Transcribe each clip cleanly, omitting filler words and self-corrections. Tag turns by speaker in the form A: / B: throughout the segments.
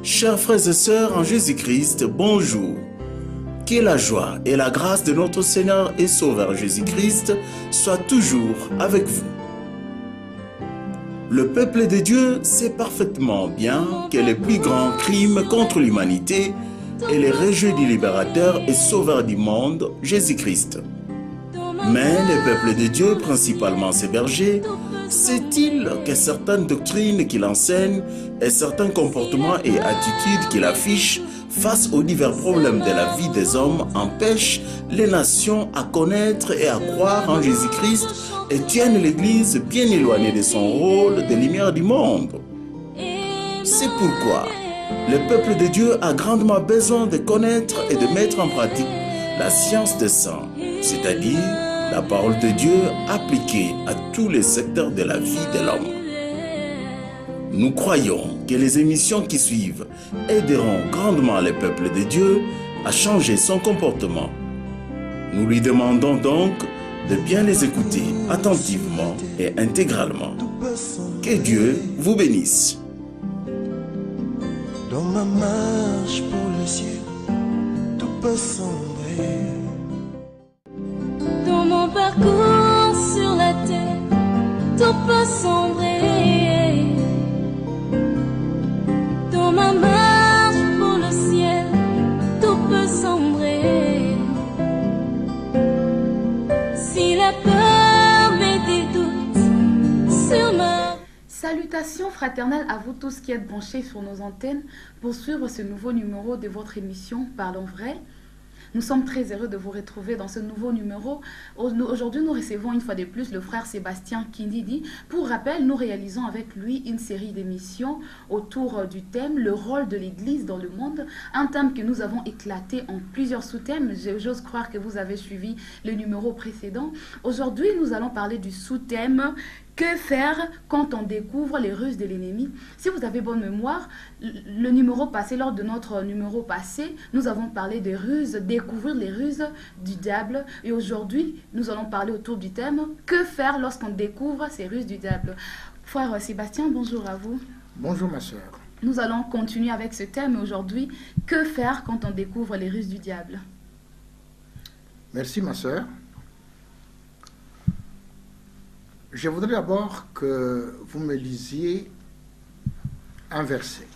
A: Chers frères et sœurs en Jésus-Christ, bonjour. Que la joie et la grâce de notre Seigneur et Sauveur Jésus-Christ soient toujours avec vous. Le peuple de Dieu sait parfaitement bien que le plus grand crime contre l'humanité est le rejet du libérateur et sauveur du monde, Jésus-Christ. Mais le peuple de Dieu, principalement ses bergers, sait-il que certaines doctrines qu'il enseigne et certains comportements et attitudes qu'il affiche face aux divers problèmes de la vie des hommes empêchent les nations à connaître et à croire en Jésus-Christ et tiennent l'Église bien éloignée de son rôle de lumière du monde? C'est pourquoi le peuple de Dieu a grandement besoin de connaître et de mettre en pratique la science des saints, c'est-à-dire la parole de Dieu appliquée à tous les secteurs de la vie de l'homme. Nous croyons que les émissions qui suivent aideront grandement le peuple de Dieu à changer son comportement. Nous lui demandons donc de bien les écouter attentivement et intégralement. Que Dieu vous bénisse.
B: Dans ma marche pour le ciel, tout peut sombrer.
C: Dans mon parcours sur la terre, tout peut sombrer. Dans ma marche pour le ciel, tout peut sombrer. Si la peur met des doutes sur ma...
D: Salutations fraternelles à vous tous qui êtes branchés sur nos antennes pour suivre ce nouveau numéro de votre émission Parlons Vrai. Nous sommes très heureux de vous retrouver dans ce nouveau numéro. Aujourd'hui, nous recevons une fois de plus le frère Sébastien Kindidi. Pour rappel, nous réalisons avec lui une série d'émissions autour du thème « Le rôle de l'Église dans le monde », un thème que nous avons éclaté en plusieurs sous-thèmes. J'ose croire que vous avez suivi le numéro précédent. Aujourd'hui, nous allons parler du sous-thème « Que faire quand on découvre les ruses de l'ennemi ?» Si vous avez bonne mémoire, le numéro passé, lors de notre numéro passé, nous avons parlé des ruses, découvrir les ruses du diable. Et aujourd'hui, nous allons parler autour du thème « Que faire lorsqu'on découvre ces ruses du diable ?» Frère Sébastien, bonjour à vous.
E: Bonjour ma soeur.
D: Nous allons continuer avec ce thème aujourd'hui. Que faire quand on découvre les ruses du diable?
E: Merci ma soeur. Je voudrais d'abord que vous me lisiez un verset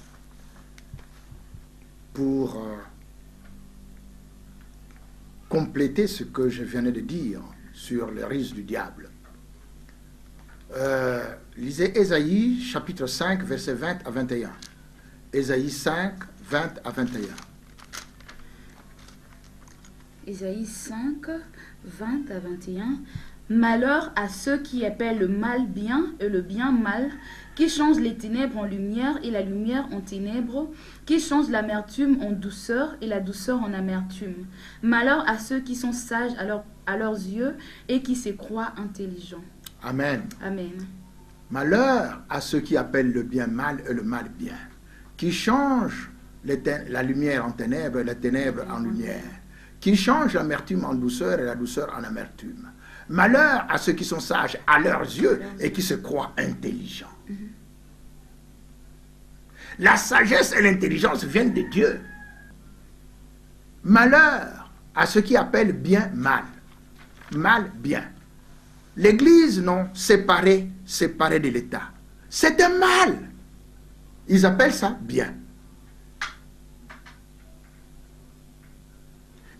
E: pour compléter ce que je venais de dire sur les ruses du diable. Lisez Ésaïe chapitre 5, versets 20 à 21. Ésaïe 5, 20 à 21.
D: Ésaïe 5, 20 à 21. Malheur à ceux qui appellent le mal bien et le bien mal, qui changent les ténèbres en lumière et la lumière en ténèbres, qui changent l'amertume en douceur et la douceur en amertume. Malheur à ceux qui sont sages à leurs yeux et qui se croient intelligents.
E: Amen.
D: Amen.
E: Malheur à ceux qui appellent le bien mal et le mal bien, qui changent la lumière en ténèbres et la ténèbres en lumière, qui changent l'amertume en douceur et la douceur en amertume. Malheur à ceux qui sont sages à leurs yeux et qui se croient intelligents. La sagesse et l'intelligence viennent de Dieu. Malheur à ceux qui appellent bien mal. Mal bien. L'Église, non, séparée de l'État. C'est un mal. Ils appellent ça bien.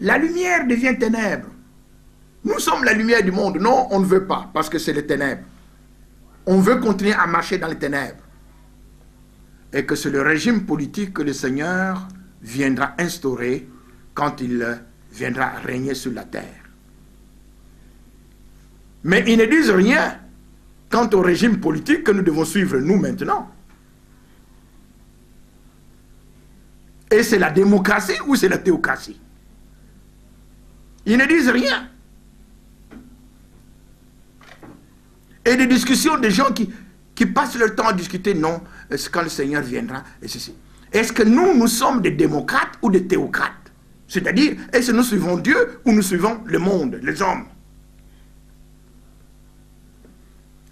E: La lumière devient ténèbres. Nous sommes la lumière du monde. Non, on ne veut pas, parce que c'est les ténèbres. On veut continuer à marcher dans les ténèbres. Et que c'est le régime politique que le Seigneur viendra instaurer quand il viendra régner sur la terre. Mais ils ne disent rien quant au régime politique que nous devons suivre nous maintenant. Et c'est la démocratie ou c'est la théocratie? Ils ne disent rien. Et des discussions de gens qui passent leur temps à discuter, non, c'est quand le Seigneur viendra, et ceci. Est-ce que nous sommes des démocrates ou des théocrates? C'est-à-dire, est-ce que nous suivons Dieu ou nous suivons le monde, les hommes?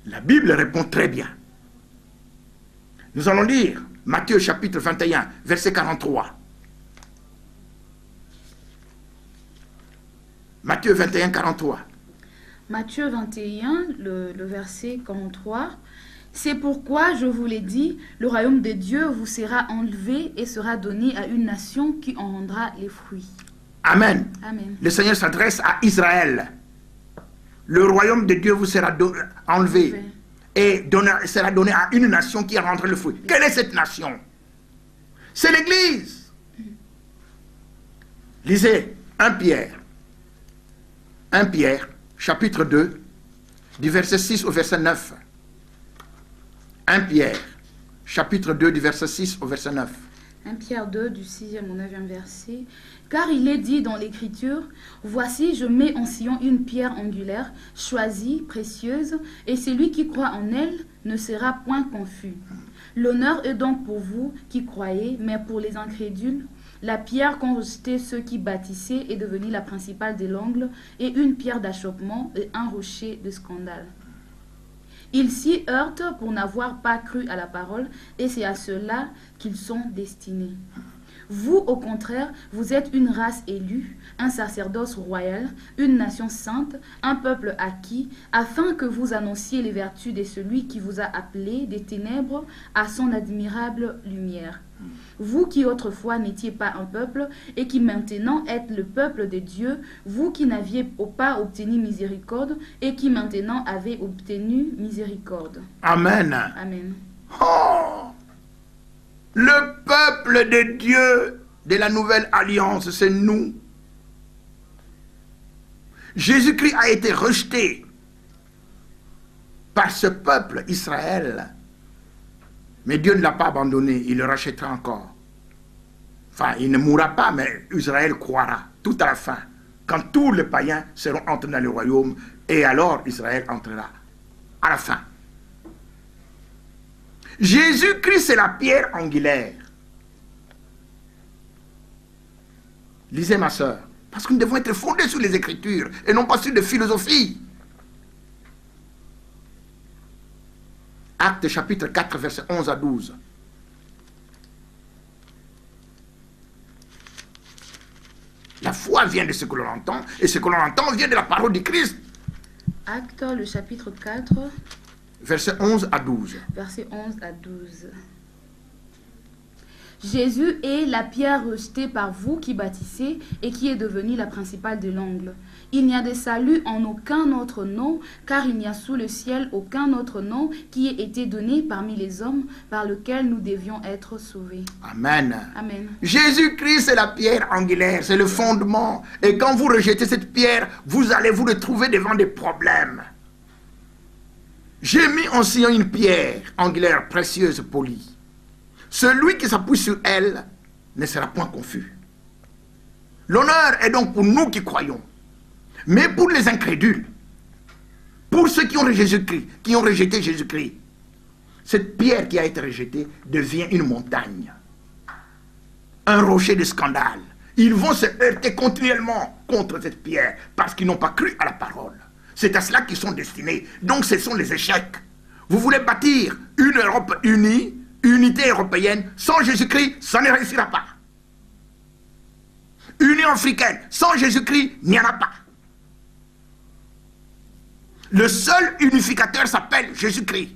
E: La Bible répond très bien. Nous allons lire Matthieu chapitre 21, verset 43. Matthieu 21, 43.
D: Matthieu 21, le verset 43. C'est pourquoi je vous l'ai dit, le royaume de Dieu vous sera enlevé et sera donné à une nation qui en rendra les fruits.
E: Amen.
D: Amen.
E: Le Seigneur s'adresse à Israël. Le royaume de Dieu vous sera enlevé et sera donné à une nation qui en rendra le fruit. Quelle est cette nation? C'est l'Église. Lisez 1 Pierre. 1 Pierre, chapitre 2, du verset 6 au verset 9. 1 Pierre, chapitre 2, du verset 6 au verset 9.
D: 1 Pierre 2, du 6e au 9e verset. Car il est dit dans l'Écriture, « Voici, je mets en Sion une pierre angulaire, choisie, précieuse, et celui qui croit en elle ne sera point confus. L'honneur est donc pour vous qui croyez, mais pour les incrédules, la pierre qu'ont rejetée ceux qui bâtissaient est devenue la principale des l'angle, et une pierre d'achoppement et un rocher de scandale. Ils s'y heurtent pour n'avoir pas cru à la parole, et c'est à cela qu'ils sont destinés. Vous, au contraire, vous êtes une race élue, un sacerdoce royal, une nation sainte, un peuple acquis, afin que vous annonciez les vertus de celui qui vous a appelé des ténèbres à son admirable lumière. Vous qui autrefois n'étiez pas un peuple et qui maintenant êtes le peuple de Dieu, vous qui n'aviez pas obtenu miséricorde et qui maintenant avez obtenu miséricorde.
E: Amen.
D: Amen.
E: Oh! Le peuple de Dieu de la nouvelle alliance, c'est nous. Jésus-Christ a été rejeté par ce peuple Israël. Mais Dieu ne l'a pas abandonné, il le rachètera encore. Enfin, il ne mourra pas, mais Israël croira tout à la fin. Quand tous les païens seront entrés dans le royaume, et alors Israël entrera à la fin. Jésus-Christ, c'est la pierre angulaire. Lisez, ma soeur, parce que nous devons être fondés sur les Écritures et non pas sur des philosophies. Actes chapitre 4, versets 11 à 12. La foi vient de ce que l'on entend, et ce que l'on entend vient de la parole du Christ.
D: Actes, le chapitre 4,
E: Versets 11 à 12.
D: versets 11 à 12. Jésus est la pierre rejetée par vous qui bâtissez et qui est devenue la principale de l'angle. Il n'y a de salut en aucun autre nom, car il n'y a sous le ciel aucun autre nom qui ait été donné parmi les hommes par lequel nous devions être sauvés.
E: Amen.
D: Amen.
E: Jésus-Christ, c'est la pierre angulaire, c'est le fondement. Et quand vous rejetez cette pierre, vous allez vous retrouver devant des problèmes. J'ai mis en Sion une pierre angulaire précieuse polie. Celui qui s'appuie sur elle ne sera point confus. L'honneur est donc pour nous qui croyons. Mais pour les incrédules, pour ceux qui ont Jésus-Christ, qui ont rejeté Jésus-Christ, cette pierre qui a été rejetée devient une montagne. Un rocher de scandale. Ils vont se heurter continuellement contre cette pierre parce qu'ils n'ont pas cru à la parole. C'est à cela qu'ils sont destinés. Donc ce sont les échecs. Vous voulez bâtir une Europe unie, unité européenne, sans Jésus-Christ, ça ne réussira pas. Union africaine, sans Jésus-Christ, il n'y en a pas. Le seul unificateur s'appelle Jésus-Christ.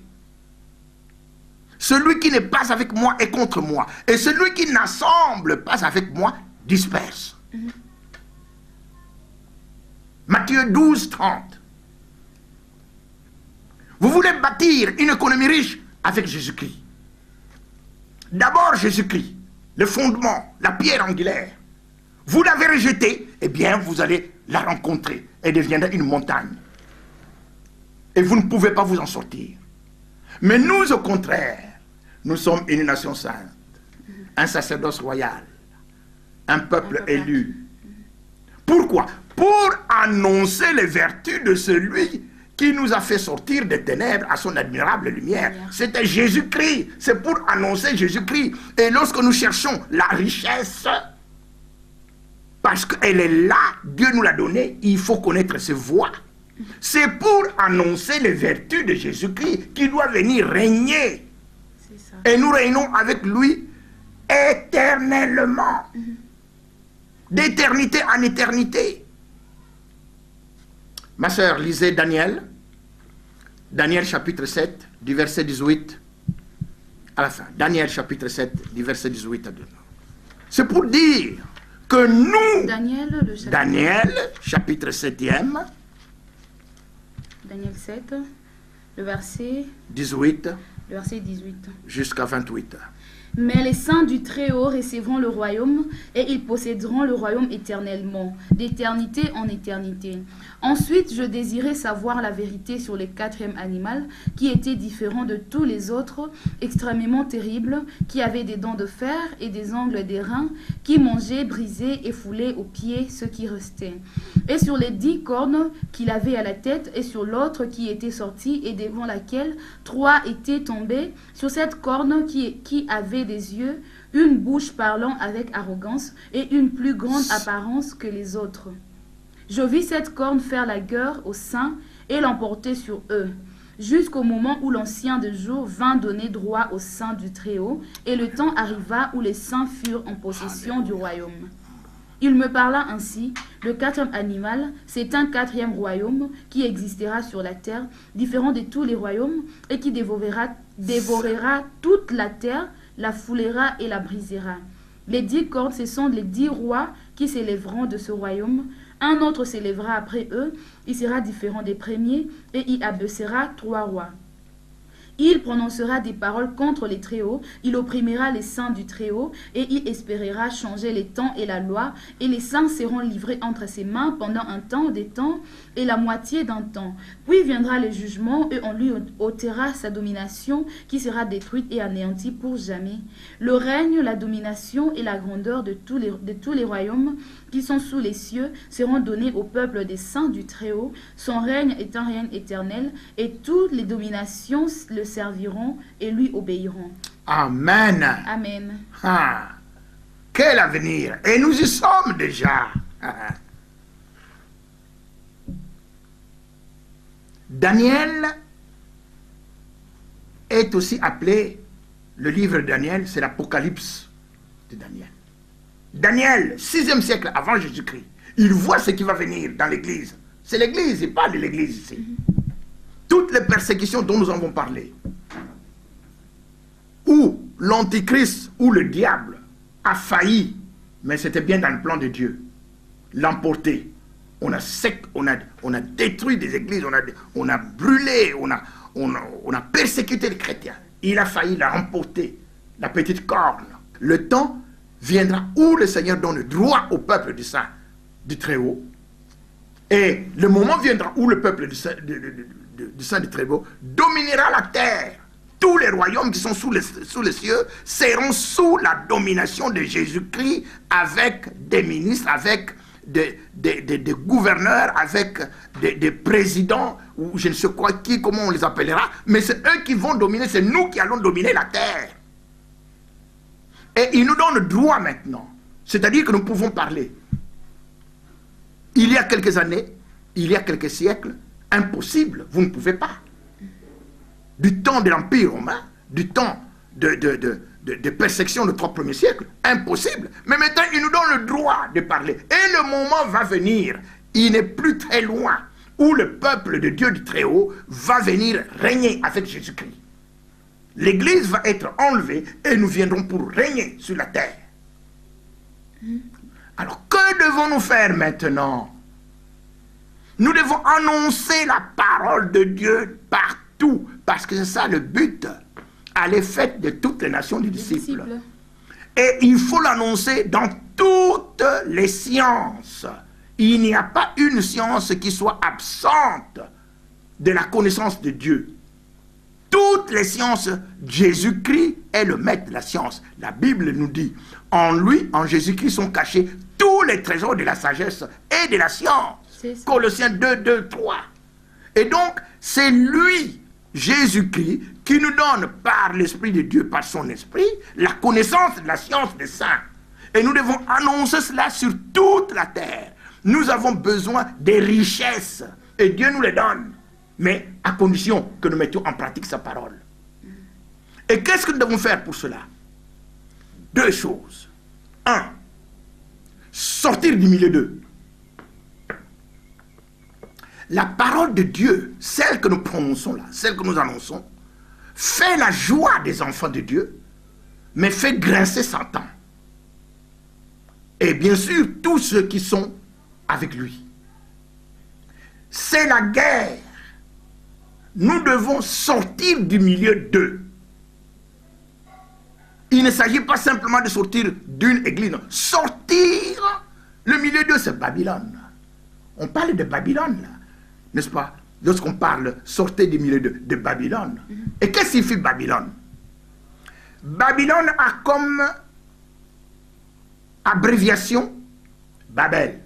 E: Celui qui n'est pas avec moi est contre moi. Et celui qui n'assemble pas avec moi disperse. Matthieu 12, 30. Vous voulez bâtir une économie riche avec Jésus-Christ. D'abord Jésus-Christ, le fondement, la pierre angulaire. Vous l'avez rejetée, eh bien vous allez la rencontrer. Elle deviendra une montagne. Et vous ne pouvez pas vous en sortir. Mais nous, au contraire, nous sommes une nation sainte, un sacerdoce royal, un peuple élu. Pourquoi? Pour annoncer les vertus de celui qui nous a fait sortir des ténèbres à son admirable lumière. C'était Jésus-Christ. C'est pour annoncer Jésus-Christ. Et lorsque nous cherchons la richesse, parce qu'elle est là, Dieu nous l'a donnée, il faut connaître ses voies. C'est pour annoncer les vertus de Jésus-Christ qui doit venir régner.
D: C'est ça.
E: Et nous régnons avec lui éternellement. D'éternité en éternité. Ma sœur, lisez Daniel. Daniel chapitre 7, du verset 18 à la fin. Daniel chapitre 7, du verset 18 à 2. C'est pour dire que nous, Daniel chapitre 7e,
D: Daniel 7, le verset
E: 18 jusqu'à 28.
D: Mais les saints du Très-Haut recevront le royaume et ils posséderont le royaume éternellement, d'éternité en éternité. Ensuite, je désirais savoir la vérité sur le quatrième animal qui était différent de tous les autres, extrêmement terrible, qui avait des dents de fer et des ongles d'airain, qui mangeait, brisait et foulait aux pieds ce qui restait. Et sur les 10 cornes qu'il avait à la tête et sur l'autre qui était sortie et devant laquelle 3 étaient tombés, sur cette corne qui avait des yeux, une bouche parlant avec arrogance et une plus grande apparence que les autres. Je vis cette corne faire la guerre aux saints et l'emporter sur eux, jusqu'au moment où l'ancien de jour vint donner droit aux saints du Très-Haut, et le temps arriva où les saints furent en possession du royaume. Il me parla ainsi, le quatrième animal, c'est un quatrième royaume qui existera sur la terre, différent de tous les royaumes, et qui dévorera toute la terre, la foulera et la brisera. Les 10 cornes, ce sont les 10 rois qui s'élèveront de ce royaume. Un autre s'élèvera après eux, il sera différent des premiers, et il abaissera 3 rois. Il prononcera des paroles contre les Très-Hauts, il opprimera les saints du Très-Haut, et il espérera changer les temps et la loi, et les saints seront livrés entre ses mains pendant un temps, des temps, et la moitié d'un temps. Puis viendra le jugement, et on lui ôtera sa domination, qui sera détruite et anéantie pour jamais. Le règne, la domination et la grandeur de tous les royaumes qui sont sous les cieux seront donnés au peuple des saints du Très-Haut. Son règne est un règne éternel, et toutes les dominations le serviront et lui obéiront.
E: Amen.
D: Amen.
E: Ah, quel avenir! Et nous y sommes déjà. Daniel est aussi appelé, le livre de Daniel, c'est l'Apocalypse de Daniel. Daniel, 6e siècle avant Jésus-Christ, il voit ce qui va venir dans l'Église. C'est l'Église, il parle de l'Église ici. Toutes les persécutions dont nous avons parlé, où l'Antichrist ou le diable a failli, mais c'était bien dans le plan de Dieu, l'emporter. On a détruit des églises, on a brûlé, on a persécuté les chrétiens. Il a failli la remporter, la petite corne. Le temps viendra où le Seigneur donne le droit au peuple du Saint du Très-Haut. Et le moment viendra où le peuple du Saint du Très-Haut dominera la terre. Tous les royaumes qui sont sous les cieux seront sous la domination de Jésus-Christ, avec des ministres, avec des gouverneurs, avec des présidents, ou je ne sais quoi qui, comment on les appellera, mais c'est eux qui vont dominer, c'est nous qui allons dominer la terre. Et il nous donne le droit maintenant, c'est-à-dire que nous pouvons parler. Il y a quelques années, il y a quelques siècles, impossible, vous ne pouvez pas. Du temps de l'Empire romain, du temps de persécution des 3 premiers siècles, impossible. Mais maintenant, il nous donne le droit de parler. Et le moment va venir, il n'est plus très loin, où le peuple de Dieu du Très-Haut va venir régner avec Jésus-Christ. L'Église va être enlevée et nous viendrons pour régner sur la terre. Alors, que devons-nous faire maintenant? Nous devons annoncer la parole de Dieu partout, parce que c'est ça le but, à l'effet de toutes les nations des disciples. Et il faut l'annoncer dans toutes les sciences. Il n'y a pas une science qui soit absente de la connaissance de Dieu. Toutes les sciences, Jésus-Christ est le maître de la science. La Bible nous dit, en lui, en Jésus-Christ, sont cachés tous les trésors de la sagesse et de la science. Colossiens 2, 2, 3. Et donc, c'est lui, Jésus-Christ, qui nous donne par l'Esprit de Dieu, par son Esprit, la connaissance de la science des saints. Et nous devons annoncer cela sur toute la terre. Nous avons besoin des richesses, et Dieu nous les donne, mais à condition que nous mettions en pratique sa parole. Et qu'est-ce que nous devons faire pour cela? Deux choses. Un, sortir du milieu d'eux. La parole de Dieu, celle que nous prononçons là, celle que nous annonçons, fait la joie des enfants de Dieu, mais fait grincer Satan. Et bien sûr, tous ceux qui sont avec lui. C'est la guerre. Nous devons sortir du milieu d'eux. Il ne s'agit pas simplement de sortir d'une église. Non. Sortir, le milieu d'eux, c'est Babylone. On parle de Babylone, là, n'est-ce pas? Lorsqu'on parle, sortez du milieu de Babylone. Et qu'est-ce que signifie Babylone? Babylone a comme abréviation Babel.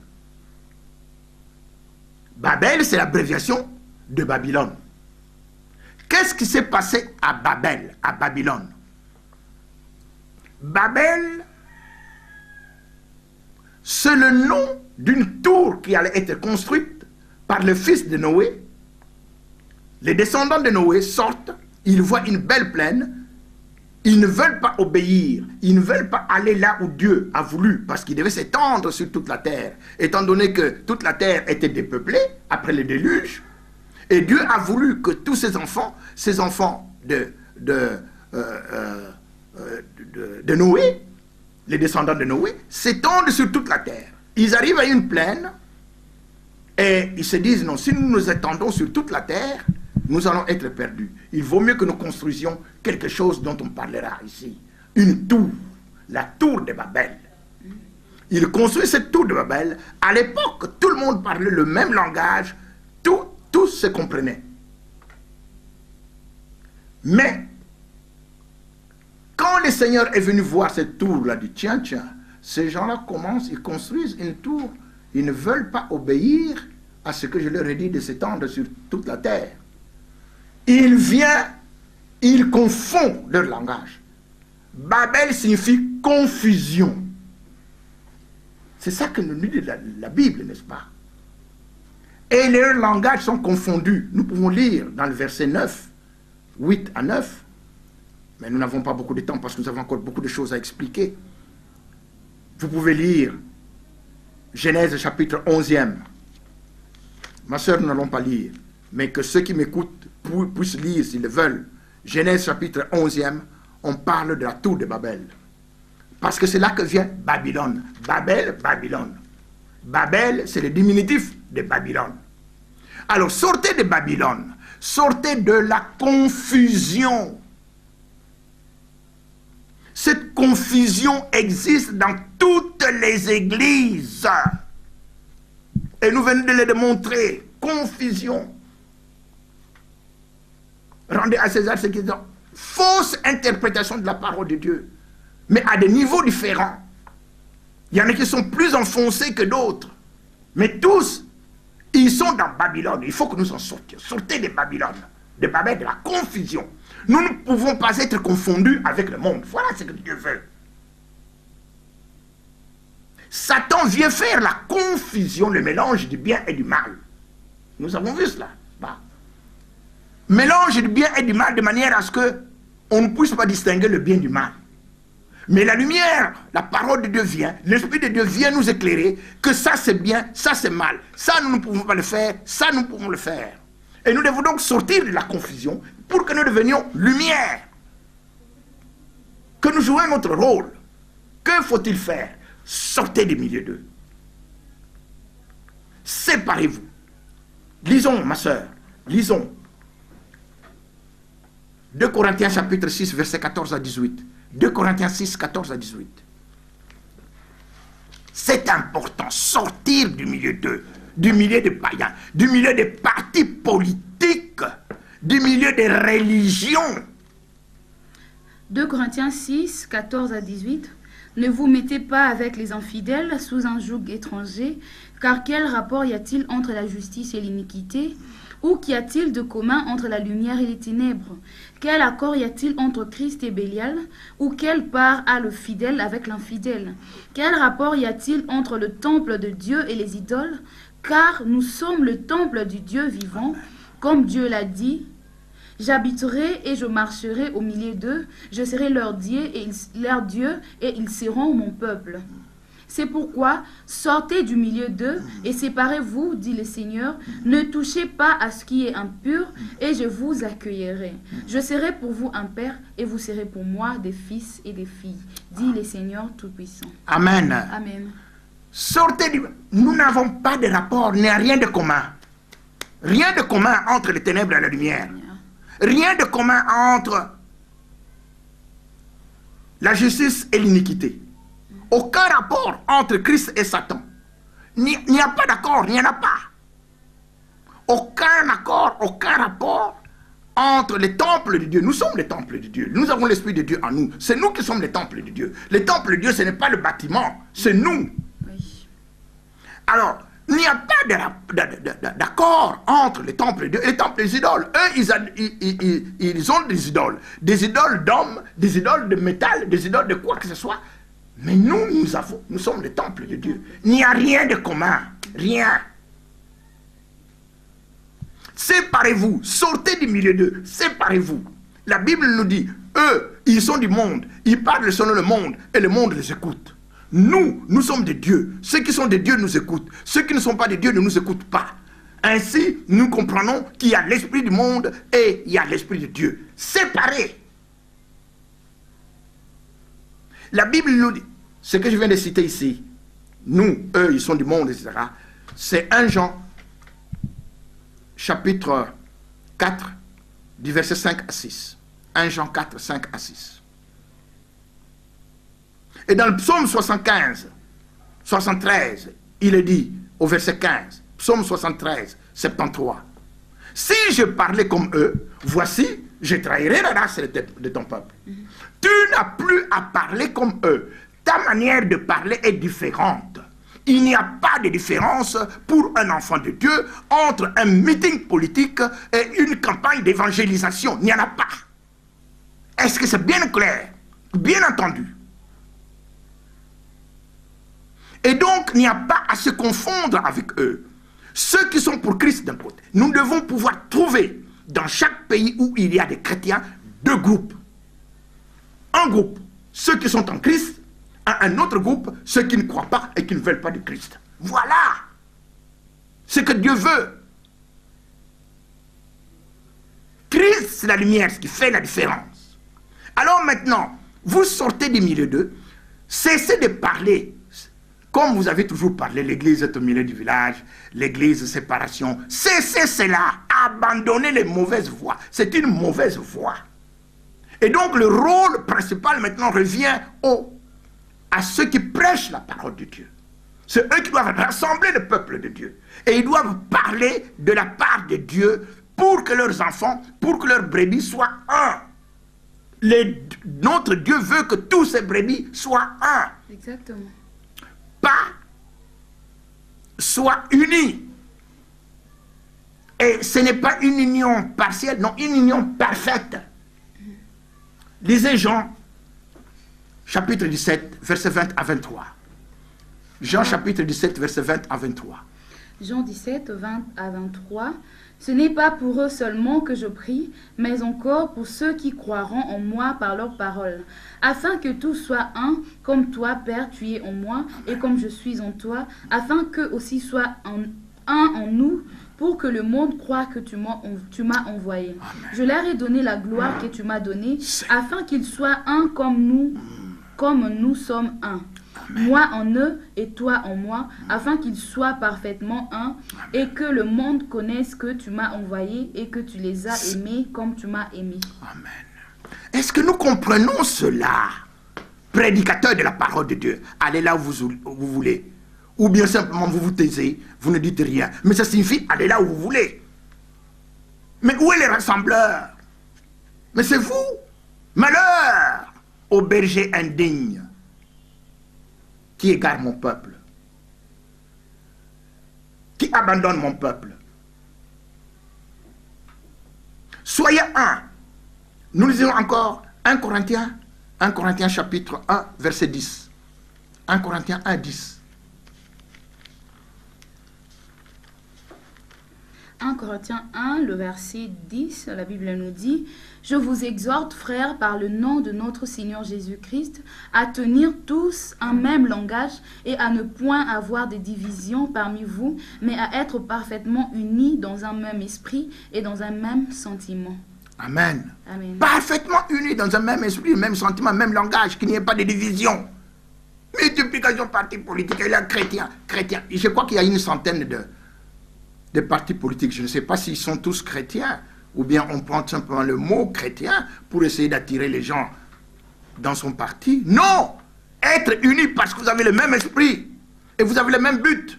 E: Babel, c'est l'abréviation de Babylone. Qu'est-ce qui s'est passé à Babel, à Babylone? Babel, c'est le nom d'une tour qui allait être construite par le fils de Noé. Les descendants de Noé sortent, ils voient une belle plaine, ils ne veulent pas obéir, ils ne veulent pas aller là où Dieu a voulu, parce qu'il devait s'étendre sur toute la terre, étant donné que toute la terre était dépeuplée après le déluge, et Dieu a voulu que tous ces enfants de Noé, les descendants de Noé, s'étendent sur toute la terre. Ils arrivent à une plaine, et ils se disent, non, si nous nous étendons sur toute la terre, nous allons être perdus. Il vaut mieux que nous construisions quelque chose dont on parlera ici. Une tour, la tour de Babel. Ils construisent cette tour de Babel. À l'époque, tout le monde parlait le même langage, tous se comprenaient. Mais, quand le Seigneur est venu voir cette tour-là, il dit, tiens, ces gens-là commencent, ils construisent une tour, ils ne veulent pas obéir à ce que je leur ai dit de s'étendre sur toute la terre. Il vient, il confond leur langage. Babel signifie confusion. C'est ça que nous dit la Bible, n'est-ce pas? Et leurs langages sont confondus. Nous pouvons lire dans le verset 9, 8 à 9, mais nous n'avons pas beaucoup de temps parce que nous avons encore beaucoup de choses à expliquer. Vous pouvez lire Genèse chapitre 11e. Ma soeur, nous n'allons pas lire, mais que ceux qui m'écoutent puissent lire s'ils le veulent. Genèse chapitre 11e, on parle de la tour de Babel. Parce que c'est là que vient Babylone. Babel, Babylone. Babel, c'est le diminutif de Babylone. Alors, sortez de Babylone. Sortez de la confusion. Cette confusion existe dans toutes les églises. Et nous venons de le démontrer. Confusion. Rendez à César ce qu'ils ont. Fausse interprétation de la parole de Dieu. Mais à des niveaux différents. Il y en a qui sont plus enfoncés que d'autres. Mais tous, ils sont dans Babylone. Il faut que nous en sortions. Sortez de Babylone. De Babel, de la confusion. Nous ne pouvons pas être confondus avec le monde. Voilà ce que Dieu veut. Satan vient faire la confusion, le mélange du bien et du mal. Nous avons vu cela. Mélange du bien et du mal de manière à ce qu'on ne puisse pas distinguer le bien du mal. Mais la lumière, la parole de Dieu vient, l'Esprit de Dieu vient nous éclairer que ça c'est bien, ça c'est mal. Ça nous ne pouvons pas le faire, ça nous pouvons le faire. Et nous devons donc sortir de la confusion pour que nous devenions lumière. Que nous jouions notre rôle. Que faut-il faire? Sortez du milieu d'eux. Séparez-vous. Lisons, ma soeur, lisons. 2 Corinthiens chapitre 6, verset 14 à 18. 2 Corinthiens 6, 14 à 18. C'est important, sortir du milieu d'eux, du milieu des païens, du milieu des partis politiques, du milieu des religions.
D: 2 Corinthiens 6, 14 à 18. Ne vous mettez pas avec les infidèles sous un joug étranger, car quel rapport y a-t-il entre la justice et l'iniquité? Ou qu'y a-t-il de commun entre la lumière et les ténèbres? Quel accord y a-t-il entre Christ et Bélial? Ou quelle part a le fidèle avec l'infidèle? Quel rapport y a-t-il entre le temple de Dieu et les idoles? Car nous sommes le temple du Dieu vivant, comme Dieu l'a dit. J'habiterai et je marcherai au milieu d'eux. Je serai leur Dieu et ils seront mon peuple. C'est pourquoi sortez du milieu d'eux et séparez-vous, dit le Seigneur. Ne touchez pas à ce qui est impur et je vous accueillerai. Je serai pour vous un père et vous serez pour moi des fils et des filles, dit le Seigneur Tout-Puissant.
E: Amen.
D: Amen.
E: Sortez du... Nous n'avons pas de rapport, ni rien de commun. Rien de commun entre les ténèbres et la lumière. Rien de commun entre la justice et l'iniquité. Aucun rapport entre Christ et Satan. Il n'y a pas d'accord, il n'y en a pas. Aucun accord, aucun rapport entre les temples de Dieu. Nous sommes les temples de Dieu. Nous avons l'Esprit de Dieu en nous. C'est nous qui sommes les temples de Dieu. Les temples de Dieu, ce n'est pas le bâtiment, c'est nous.
D: Oui.
E: Alors, il n'y a pas d'accord entre les temples de Dieu et les temples des idoles. Eux, ils ont des idoles d'hommes, des idoles de métal, des idoles de quoi que ce soit. Mais nous sommes les temples de Dieu. Il n'y a rien de commun, rien. Séparez-vous, sortez du milieu d'eux, séparez-vous. La Bible nous dit, eux, ils sont du monde, ils parlent selon le monde et le monde les écoute. Nous sommes des dieux. Ceux qui sont des dieux nous écoutent. Ceux qui ne sont pas des dieux ne nous écoutent pas. Ainsi, nous comprenons qu'il y a l'esprit du monde et il y a l'esprit de Dieu. Séparés. La Bible nous dit, ce que je viens de citer ici, nous, eux, ils sont du monde, etc. C'est 1 Jean, chapitre 4, du verset 5 à 6. 1 Jean 4, 5 à 6. Et dans le psaume 73, il est dit au verset 15, psaume 73, 73, si je parlais comme eux, voici, je trahirai la race de ton peuple. Tu n'as plus à parler comme eux. Ta manière de parler est différente. Il n'y a pas de différence pour un enfant de Dieu entre un meeting politique et une campagne d'évangélisation. Il n'y en a pas. Est-ce que c'est bien clair? Bien entendu. Et donc, il n'y a pas à se confondre avec eux. Ceux qui sont pour Christ d'un côté. Nous devons pouvoir trouver dans chaque pays où il y a des chrétiens 2 groupes. Un groupe, ceux qui sont en Christ, un autre groupe, ceux qui ne croient pas et qui ne veulent pas de Christ. Voilà ce que Dieu veut. Christ, c'est la lumière, ce qui fait la différence. Alors maintenant, vous sortez du milieu d'eux, cessez de parler comme vous avez toujours parlé, l'église est au milieu du village, l'église séparation. Cessez cela, abandonnez les mauvaises voies. C'est une mauvaise voie. Et donc le rôle principal maintenant revient à ceux qui prêchent la parole de Dieu. C'est eux qui doivent rassembler le peuple de Dieu. Et ils doivent parler de la part de Dieu pour que leurs enfants, pour que leurs brebis soient un. Notre Dieu veut que tous ces brebis soient un.
D: Exactement.
E: Pas soient unis. Et ce n'est pas une union partielle, non, une union parfaite. Lisez Jean, chapitre 17, verset 20 à 23. Jean, chapitre 17, verset 20 à 23.
D: Jean 17, 20 à 23. Ce n'est pas pour eux seulement que je prie, mais encore pour ceux qui croiront en moi par leur parole, afin que tous soient un, comme toi, Père, tu es en moi, et comme je suis en toi, afin qu'eux aussi soient un en nous, pour que le monde croie que tu m'as envoyé.
E: Amen.
D: Je leur ai donné la gloire que tu m'as donnée, afin qu'ils soient un comme nous sommes un.
E: Amen.
D: Moi en eux et toi en moi, afin qu'ils soient parfaitement un, et que le monde connaisse que tu m'as envoyé et que tu les as aimés comme tu m'as aimé.
E: Amen. Est-ce que nous comprenons cela, prédicateurs de la parole de Dieu? Allez là où vous voulez. Ou bien simplement vous vous taisez, vous ne dites rien. Mais ça signifie allez là où vous voulez. Mais où est les rassembleurs? Mais c'est vous. Malheur aux bergers indignes qui égare mon peuple, qui abandonne mon peuple. Soyez un. Nous lisons encore 1 Corinthiens chapitre 1, verset 10. 1 Corinthiens 1, 10.
D: 1 Corinthiens 1, le verset 10, la Bible nous dit « Je vous exhorte, frères, par le nom de notre Seigneur Jésus-Christ, à tenir tous un même langage et à ne point avoir de divisions parmi vous, mais à être parfaitement unis dans un même esprit et dans un même sentiment. »
E: Amen.
D: Amen.
E: Parfaitement unis dans un même esprit, même sentiment, même langage, qu'il n'y ait pas de division. Multiplication partis politiques, il y a chrétiens. Je crois qu'il y a une centaine de partis politiques. Je ne sais pas s'ils sont tous chrétiens, ou bien on prend simplement le mot chrétien pour essayer d'attirer les gens dans son parti. Non! Être unis parce que vous avez le même esprit et vous avez le même but.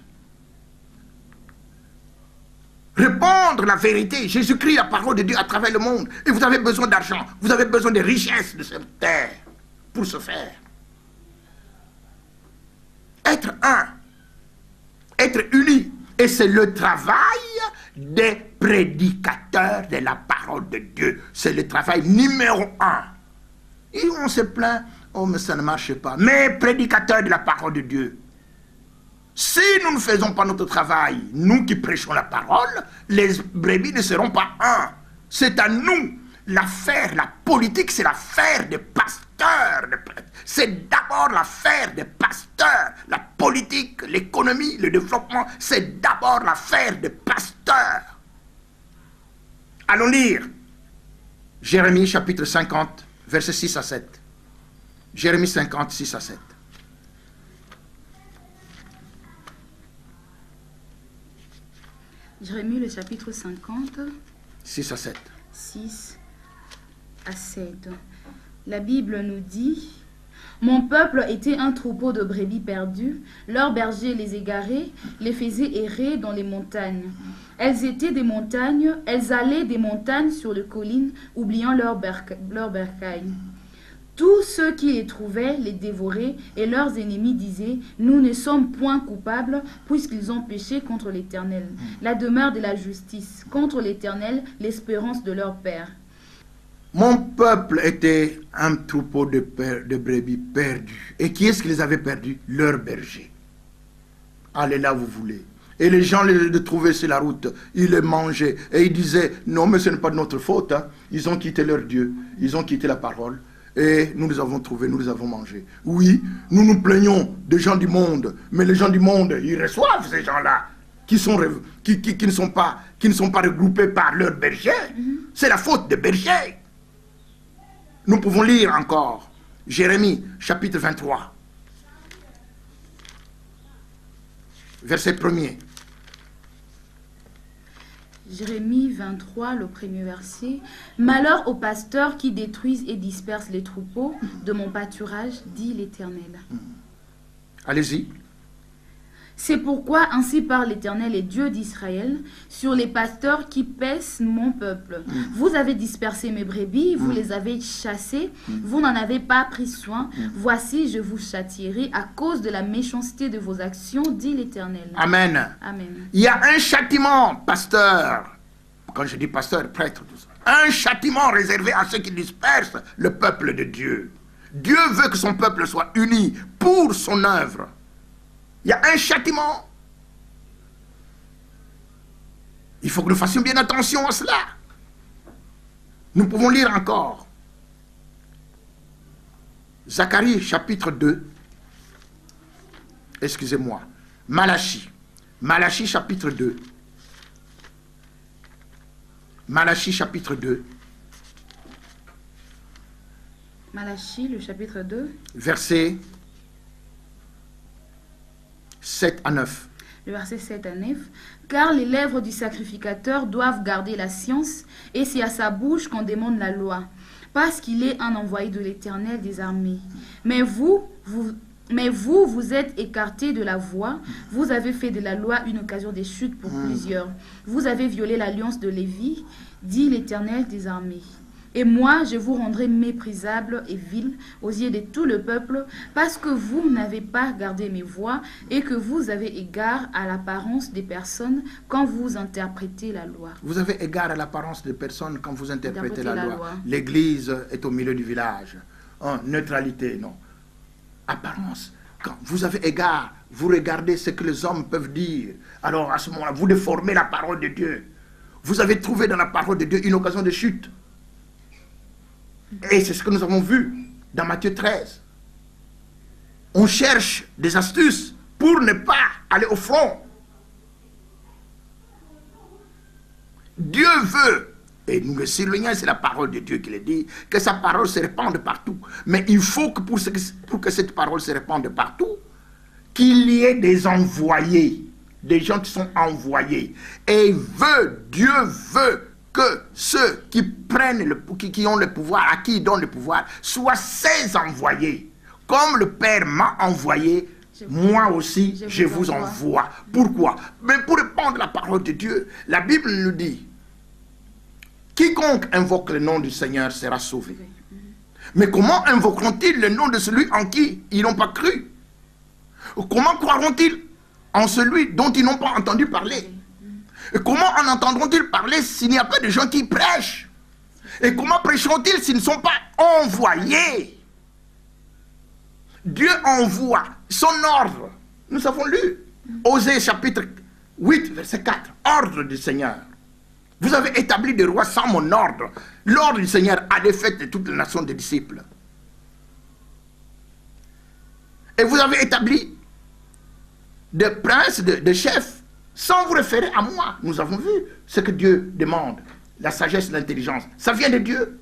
E: Répandre la vérité, Jésus-Christ, la parole de Dieu à travers le monde. Et vous avez besoin d'argent, vous avez besoin de richesses de cette terre pour ce faire. Être un, être unis. Et c'est le travail des prédicateurs de la parole de Dieu. C'est le travail numéro 1. Et on se plaint, oh mais ça ne marche pas. Mais prédicateurs de la parole de Dieu, si nous ne faisons pas notre travail, nous qui prêchons la parole, les brebis ne seront pas un. C'est à nous. L'affaire, la politique, c'est l'affaire des pasteurs. C'est d'abord l'affaire des pasteurs. La politique, l'économie, le développement, c'est d'abord l'affaire des pasteurs. Allons lire Jérémie chapitre 50, versets 6 à 7. Jérémie 50, 6 à 7.
D: Jérémie, le chapitre 50,
E: 6 à 7.
D: 6 à 7. La Bible nous dit « Mon peuple était un troupeau de brebis perdues, leurs bergers les égaraient, les faisaient errer dans les montagnes. Elles étaient des montagnes, elles allaient des montagnes sur les collines, oubliant leurs bercailles. Tous ceux qui les trouvaient les dévoraient, et leurs ennemis disaient « Nous ne sommes point coupables, puisqu'ils ont péché contre l'Éternel. La demeure de la justice, contre l'Éternel, l'espérance de leur père. »
E: Mon peuple était un troupeau de brebis perdus. Et qui est-ce qui les avait perdus? Leurs bergers. Allez là où vous voulez. Et les gens les trouvaient sur la route. Ils les mangeaient. Et ils disaient, non mais ce n'est pas de notre faute. Hein. Ils ont quitté leur Dieu. Ils ont quitté la parole. Et nous les avons trouvés, nous les avons mangés. Oui, nous nous plaignons des gens du monde. Mais les gens du monde, ils reçoivent ces gens-là. Qui ne sont pas regroupés par leurs bergers. C'est la faute des bergers. Nous pouvons lire encore Jérémie chapitre 23, verset 1er.
D: Jérémie 23, le premier verset. « Malheur aux pasteurs qui détruisent et dispersent les troupeaux de mon pâturage, dit l'Éternel. »
E: Allez-y.
D: C'est pourquoi ainsi parle l'Éternel et Dieu d'Israël sur les pasteurs qui paissent mon peuple. Vous avez dispersé mes brebis, vous les avez chassées, vous n'en avez pas pris soin. Voici, je vous châtierai à cause de la méchanceté de vos actions, dit l'Éternel.
E: Amen.
D: Amen.
E: Il y a un châtiment, pasteur. Quand je dis pasteur, prêtre, tout ça. Un châtiment réservé à ceux qui dispersent le peuple de Dieu. Dieu veut que son peuple soit uni pour son œuvre. Il y a un châtiment. Il faut que nous fassions bien attention à cela. Nous pouvons lire encore. Zacharie chapitre 2. Excusez-moi. Malachie. Malachie chapitre 2. Malachie chapitre 2.
D: Malachie, le chapitre 2.
E: Verset 7 à 9.
D: Le verset 7 à 9. « Car les lèvres du sacrificateur doivent garder la science, et c'est à sa bouche qu'on demande la loi, parce qu'il est un envoyé de l'Éternel des armées. Mais vous êtes écartés de la voie, vous avez fait de la loi une occasion de chute pour plusieurs. Vous avez violé l'alliance de Lévi, dit l'Éternel des armées. Et moi, je vous rendrai méprisable et vil aux yeux de tout le peuple, parce que vous n'avez pas gardé mes voies et que vous avez égard à l'apparence des personnes quand vous interprétez la loi. »
E: Vous avez égard à l'apparence des personnes quand vous interprétez la loi. L'église est au milieu du village. Neutralité, non. Apparence. Quand vous avez égard, vous regardez ce que les hommes peuvent dire. Alors à ce moment-là, vous déformez la parole de Dieu. vous avez trouvé dans la parole de Dieu une occasion de chute. Et c'est ce que nous avons vu dans Matthieu 13. On cherche des astuces pour ne pas aller au front. Dieu veut, et nous le surlignons, c'est la parole de Dieu qui le dit, que sa parole se répande partout. Mais il faut que pour que cette parole se répande partout, qu'il y ait des envoyés, des gens qui sont envoyés. Et Dieu veut que ceux qui prennent, qui ont le pouvoir, à qui il donne le pouvoir, soient ses envoyés. Comme le Père m'a envoyé, moi aussi, je vous envoie. Pourquoi? Mais pour répondre à la parole de Dieu, la Bible nous dit, quiconque invoque le nom du Seigneur sera sauvé. Mais comment invoqueront-ils le nom de celui en qui ils n'ont pas cru? Comment croiront-ils en celui dont ils n'ont pas entendu parler? Et comment en entendront-ils parler s'il n'y a pas de gens qui prêchent? Et comment prêcheront-ils s'ils ne sont pas envoyés? Dieu envoie son ordre. Nous avons lu Osée chapitre 8, verset 4. Ordre du Seigneur. Vous avez établi des rois sans mon ordre. L'ordre du Seigneur a défait de toutes les nations des disciples. Et vous avez établi des princes, des chefs, sans vous référer à moi. Nous avons vu ce que Dieu demande. La sagesse, l'intelligence. Ça vient de Dieu.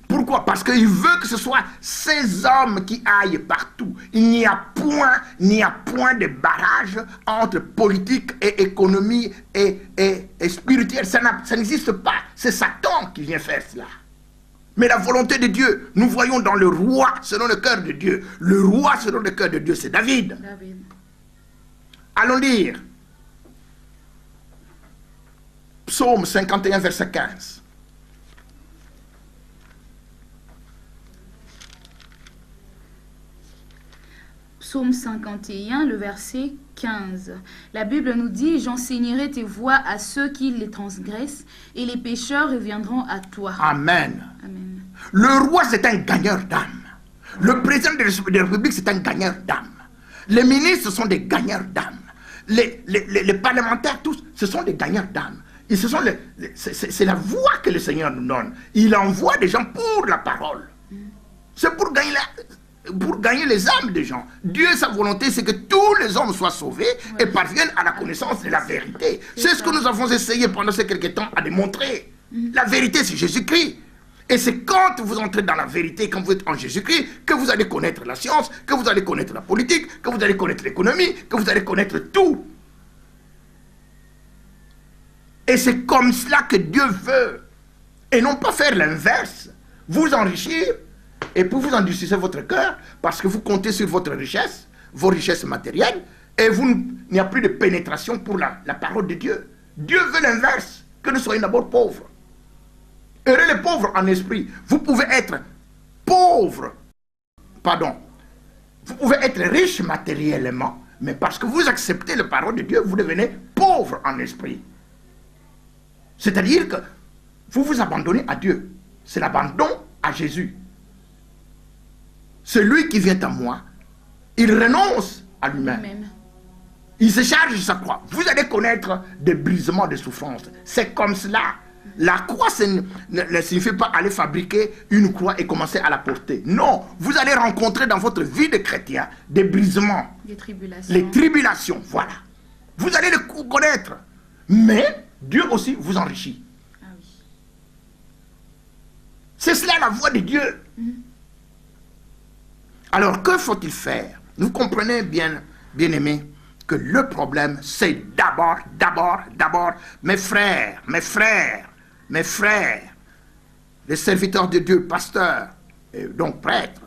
E: Pourquoi? Parce qu'il veut que ce soit ces hommes qui aillent partout. Il n'y a point de barrage entre politique et économie et spirituel. Ça n'existe pas. C'est Satan qui vient faire cela. Mais la volonté de Dieu, nous voyons dans le roi selon le cœur de Dieu. Le roi selon le cœur de Dieu, c'est David. Allons lire. Psaume 51, verset 15.
D: Psaume 51, le verset 15. La Bible nous dit « J'enseignerai tes voies à ceux qui les transgressent, et les pécheurs reviendront à toi. »
E: Amen.
D: Amen.
E: Le roi, c'est un gagneur d'âme. Le président de la République, c'est un gagneur d'âme. Les ministres sont des gagneurs d'âme. Les parlementaires, tous, ce sont des gagneurs d'âme. C'est la voie que le Seigneur nous donne. Il envoie des gens pour la parole. C'est pour gagner les âmes des gens. Dieu, sa volonté, c'est que tous les hommes soient sauvés et parviennent à la connaissance de la vérité. C'est ce que nous avons essayé pendant ces quelques temps à démontrer. La vérité, c'est Jésus-Christ. Et c'est quand vous entrez dans la vérité, quand vous êtes en Jésus-Christ, que vous allez connaître la science, que vous allez connaître la politique, que vous allez connaître l'économie, que vous allez connaître tout. Et c'est comme cela que Dieu veut. Et non pas faire l'inverse. Vous enrichir, et puis vous endurcissez votre cœur, parce que vous comptez sur votre richesse, vos richesses matérielles, et il n'y a plus de pénétration pour la parole de Dieu. Dieu veut l'inverse, que nous soyons d'abord pauvres. Heureux les pauvres en esprit. Vous pouvez être pauvre, vous pouvez être riche matériellement, mais parce que vous acceptez la parole de Dieu, vous devenez pauvre en esprit. C'est-à-dire que vous vous abandonnez à Dieu. C'est l'abandon à Jésus. Celui qui vient à moi, il renonce à lui-même. Il se charge de sa croix. Vous allez connaître des brisements, des souffrances. C'est comme cela. La croix ne signifie pas aller fabriquer une croix et commencer à la porter. Non, vous allez rencontrer dans votre vie de chrétien des brisements.
D: Des tribulations.
E: Les tribulations, voilà. Vous allez les connaître. Mais Dieu aussi vous enrichit.
D: Ah oui.
E: C'est cela la voie de Dieu. Alors, que faut-il faire? Vous comprenez bien aimés, que le problème, c'est d'abord, mes frères, les serviteurs de Dieu, pasteurs, et donc prêtres,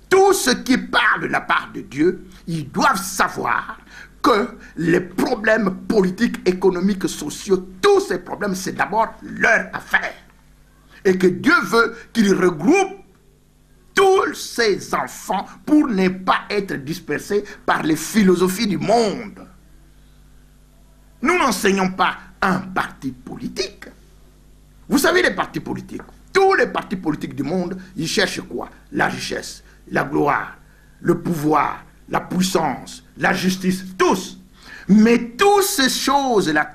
E: tous ceux qui parlent de la part de Dieu, ils doivent savoir que les problèmes politiques, économiques, sociaux, tous ces problèmes, c'est d'abord leur affaire. Et que Dieu veut qu'ils regroupent tous ces enfants pour ne pas être dispersés par les philosophies du monde. Nous n'enseignons pas un parti politique. Vous savez les partis politiques, tous les partis politiques du monde, ils cherchent quoi? La richesse, la gloire, le pouvoir, la puissance, la justice, tous. Mais tous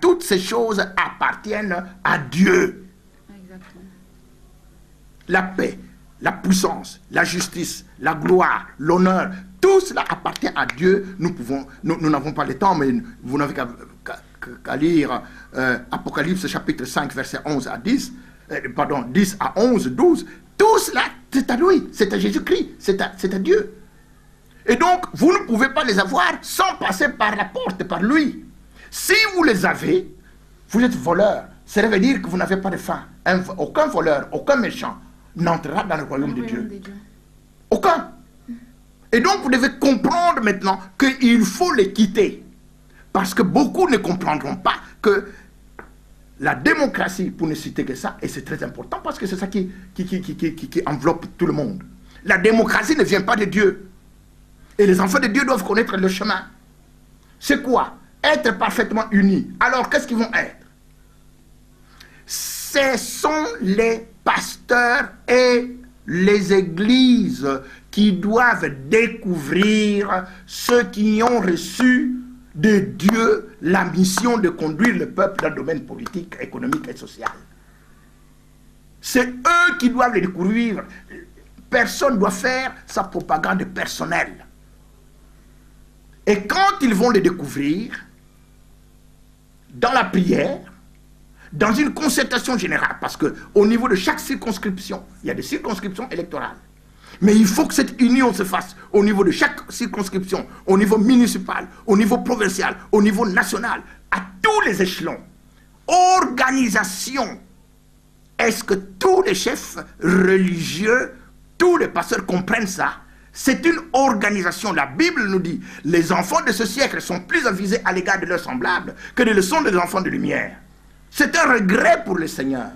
E: toutes ces choses appartiennent à Dieu.
D: Exactement.
E: La paix, la puissance, la justice, la gloire, l'honneur, tout cela appartient à Dieu. Nous n'avons pas le temps, mais vous n'avez qu'à lire Apocalypse chapitre 5, versets 11 à 10, 10 à 11, 12. Tout cela, c'est à lui, c'est à Jésus-Christ, c'est à Dieu. Et donc, vous ne pouvez pas les avoir sans passer par la porte, par lui. Si vous les avez, vous êtes voleur. Cela veut dire que vous n'avez pas de fin. Aucun voleur, aucun méchant n'entrera dans le royaume de Dieu. Aucun. Et donc, vous devez comprendre maintenant qu'il faut les quitter. Parce que beaucoup ne comprendront pas que la démocratie, pour ne citer que ça, et c'est très important parce que c'est ça qui enveloppe tout le monde. La démocratie ne vient pas de Dieu. Et les enfants de Dieu doivent connaître le chemin. C'est quoi? Être parfaitement unis. Alors, qu'est-ce qu'ils vont être? Ce sont les pasteurs et les églises qui doivent découvrir ceux qui ont reçu de Dieu la mission de conduire le peuple dans le domaine politique, économique et social. C'est eux qui doivent le découvrir. Personne ne doit faire sa propagande personnelle. Et quand ils vont le découvrir, dans la prière, dans une concertation générale, parce qu'au niveau de chaque circonscription, il y a des circonscriptions électorales. Mais il faut que cette union se fasse au niveau de chaque circonscription, au niveau municipal, au niveau provincial, au niveau national, à tous les échelons. Organisation. Est-ce que tous les chefs religieux, tous les pasteurs comprennent ça? C'est une organisation. La Bible nous dit, les enfants de ce siècle sont plus avisés à l'égard de leurs semblables que ne le sont les enfants de lumière. C'est un regret pour le Seigneur.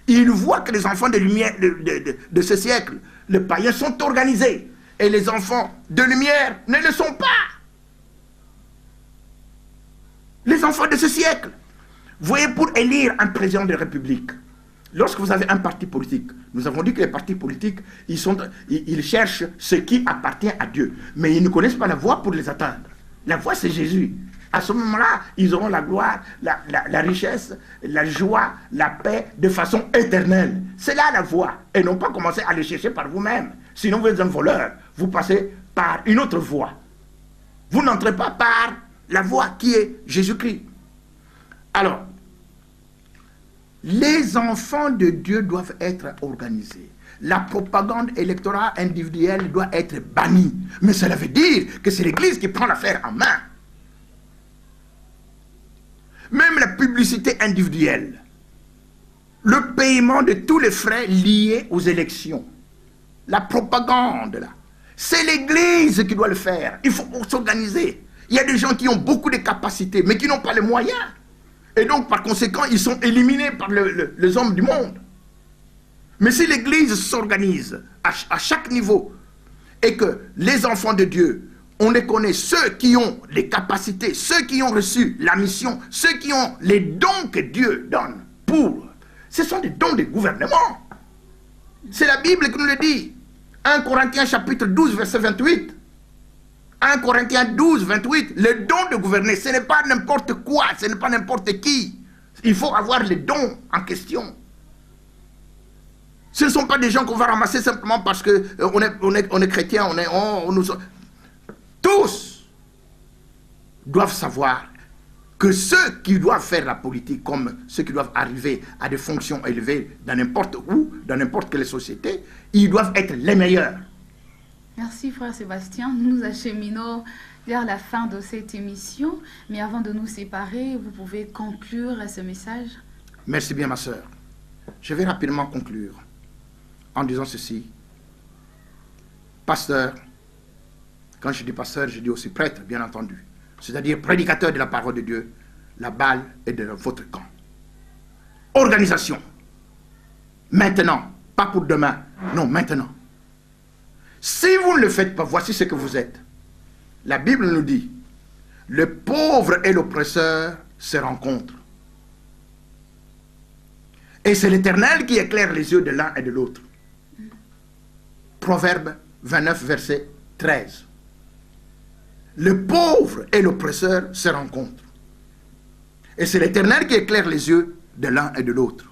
E: Il voit que les enfants de lumière de ce siècle, les païens, sont organisés. Et les enfants de lumière ne le sont pas. Les enfants de ce siècle. Vous voyez, pour élire un président de la République, lorsque vous avez un parti politique, nous avons dit que les partis politiques, ils cherchent ce qui appartient à Dieu. Mais ils ne connaissent pas la voie pour les atteindre. La voie, c'est Jésus. À ce moment-là, ils auront la gloire, la richesse, la joie, la paix de façon éternelle. C'est là la voie. Et non pas commencer à les chercher par vous-même. Sinon, vous êtes un voleur. Vous passez par une autre voie. Vous n'entrez pas par la voie qui est Jésus-Christ. Alors, les enfants de Dieu doivent être organisés. La propagande électorale individuelle doit être bannie. Mais cela veut dire que c'est l'Église qui prend l'affaire en main. Même la publicité individuelle, le paiement de tous les frais liés aux élections, la propagande, là, c'est l'Église qui doit le faire. Il faut s'organiser. Il y a des gens qui ont beaucoup de capacités, mais qui n'ont pas les moyens. Et donc, par conséquent, ils sont éliminés par les hommes du monde. Mais si l'Église s'organise à chaque niveau, et que les enfants de Dieu, on les connaît, ceux qui ont les capacités, ceux qui ont reçu la mission, ceux qui ont les dons que Dieu donne pour. Ce sont des dons de gouvernement. C'est la Bible qui nous le dit. 1 Corinthiens chapitre 12, verset 28. 1 Corinthiens 12, 28. Le don de gouverner, ce n'est pas n'importe quoi, ce n'est pas n'importe qui. Il faut avoir les dons en question. Ce ne sont pas des gens qu'on va ramasser simplement parce qu'on est chrétien, tous doivent savoir que ceux qui doivent faire la politique, comme ceux qui doivent arriver à des fonctions élevées dans n'importe où, dans n'importe quelle société, ils doivent être les meilleurs.
D: Merci frère Sébastien. Nous nous acheminons vers la fin de cette émission. Mais avant de nous séparer, vous pouvez conclure ce message.
E: Merci bien ma sœur. Je vais rapidement conclure en disant ceci. Pasteur, quand je dis pasteur, je dis aussi prêtre, bien entendu. C'est-à-dire prédicateur de la parole de Dieu. La balle est de votre camp. Organisation. Maintenant. Pas pour demain. Non, maintenant. Si vous ne le faites pas, voici ce que vous êtes. La Bible nous dit, le pauvre et l'oppresseur se rencontrent. Et c'est l'Éternel qui éclaire les yeux de l'un et de l'autre. Proverbe 29, verset 13. Le pauvre et l'oppresseur se rencontrent. Et c'est l'Éternel qui éclaire les yeux de l'un et de l'autre.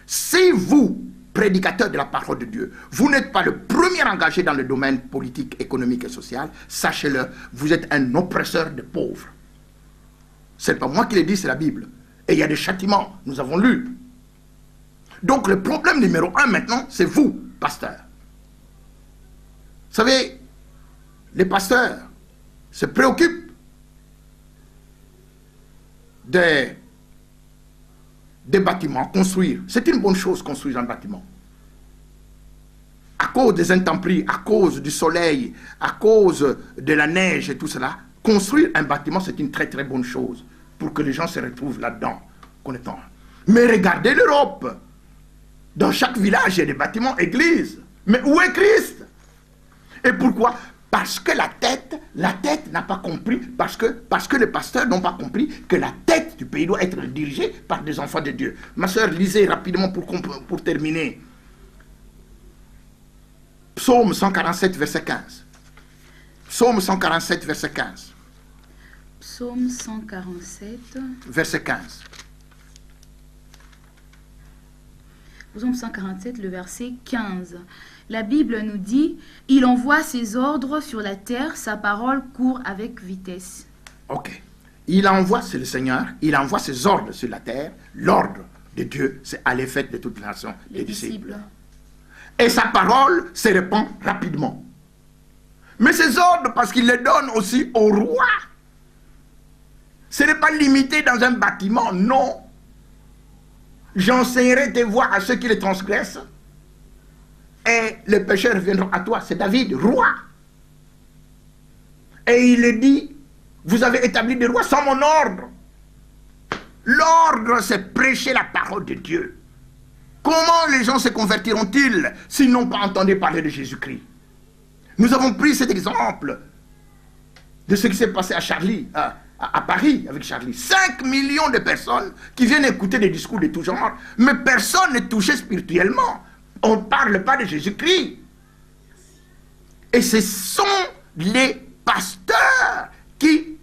E: Si vous, prédicateur de la parole de Dieu, vous n'êtes pas le premier engagé dans le domaine politique, économique et social, sachez-le, vous êtes un oppresseur de pauvres. Ce n'est pas moi qui le dis, c'est la Bible. Et il y a des châtiments, nous avons lu. Donc le problème numéro 1 maintenant, c'est vous, pasteurs. Vous savez, les pasteurs se préoccupent des bâtiments, construire. C'est une bonne chose, construire un bâtiment. À cause des intempéries, à cause du soleil, à cause de la neige et tout cela, construire un bâtiment, c'est une très très bonne chose pour que les gens se retrouvent là-dedans. Mais regardez l'Europe. Dans chaque village, il y a des bâtiments, églises. Mais où est Christ? Et pourquoi? Parce que la tête n'a pas compris, parce que les pasteurs n'ont pas compris que la tête du pays doit être dirigée par des enfants de Dieu. Ma soeur, lisez rapidement pour terminer. Psaume 147, verset 15. Psaume 147, verset 15.
D: Psaume 147.
E: Verset 15.
D: Psaume 147, le verset 15. La Bible nous dit, « Il envoie ses ordres sur la terre, sa parole court avec vitesse. »
E: Ok. Il envoie, c'est le Seigneur, il envoie ses ordres sur la terre. L'ordre de Dieu, c'est aller faire de toute nation les disciples. Et sa parole se répand rapidement. Mais ces ordres, parce qu'il les donne aussi au roi. Ce n'est pas limité dans un bâtiment, non. J'enseignerai tes voies à ceux qui les transgressent. Et les pécheurs viendront à toi. C'est David, roi. Et il dit, vous avez établi des rois sans mon ordre. L'ordre, c'est prêcher la parole de Dieu. Comment les gens se convertiront-ils s'ils n'ont pas entendu parler de Jésus-Christ? Nous avons pris cet exemple de ce qui s'est passé à Charlie, à Paris avec Charlie. 5 millions de personnes qui viennent écouter des discours de tout genre, mais personne n'est touché spirituellement. On ne parle pas de Jésus-Christ. Et ce sont les pasteurs qui,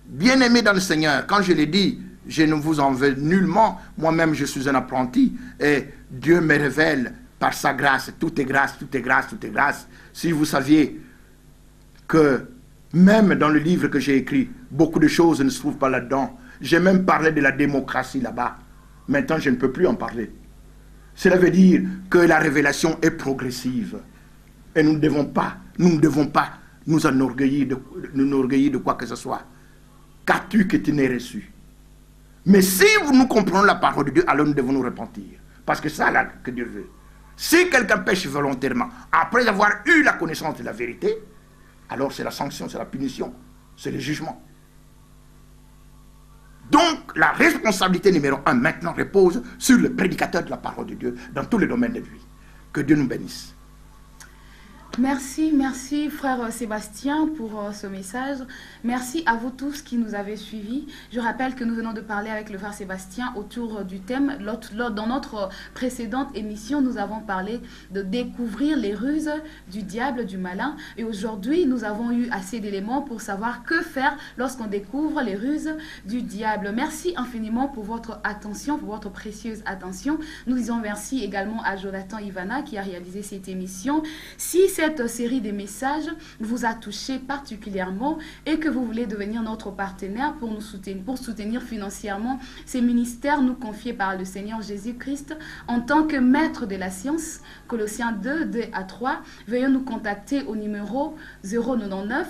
E: bien aimés dans le Seigneur, quand je l'ai dit, je ne vous en veux nullement, moi-même je suis un apprenti, et Dieu me révèle par sa grâce, tout est grâce, tout est grâce, tout est grâce. Si vous saviez que même dans le livre que j'ai écrit, beaucoup de choses ne se trouvent pas là-dedans. J'ai même parlé de la démocratie là-bas. Maintenant, je ne peux plus en parler. Cela veut dire que la révélation est progressive. Et nous ne devons pas nous enorgueillir de quoi que ce soit. Qu'as-tu que tu n'aies reçu? Mais si nous comprenons la parole de Dieu, alors nous devons nous repentir. Parce que c'est ça là que Dieu veut. Si quelqu'un pêche volontairement, après avoir eu la connaissance de la vérité, alors c'est la sanction, c'est la punition, c'est le jugement. Donc, la responsabilité numéro 1 maintenant repose sur le prédicateur de la parole de Dieu dans tous les domaines de vie. Que Dieu nous bénisse.
D: Merci frère Sébastien pour ce message. Merci à vous tous qui nous avez suivis. Je rappelle que nous venons de parler avec le frère Sébastien autour du thème. Dans notre précédente émission, nous avons parlé de découvrir les ruses du diable, du malin. Et aujourd'hui, nous avons eu assez d'éléments pour savoir que faire lorsqu'on découvre les ruses du diable. Merci infiniment pour votre attention, pour votre précieuse attention. Nous disons merci également à Jonathan Ivana qui a réalisé cette émission. Si cette série de messages vous a touché particulièrement et que vous voulez devenir notre partenaire pour nous soutenir financièrement ces ministères nous confiés par le Seigneur Jésus-Christ en tant que maître de la science, Colossiens 2, 2 à 3, veuillez nous contacter au numéro 099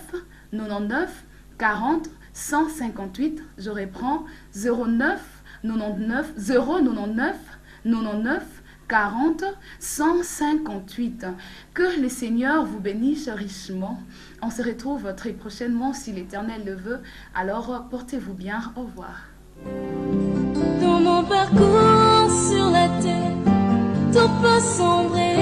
D: 99 40 158. Je reprends 09 99 099 99 40 158. Que le Seigneur vous bénisse richement. On se retrouve très prochainement si l'Éternel le veut. Alors portez-vous bien. Au revoir.
C: Dans mon parcours sur la terre, tout peut sombrer.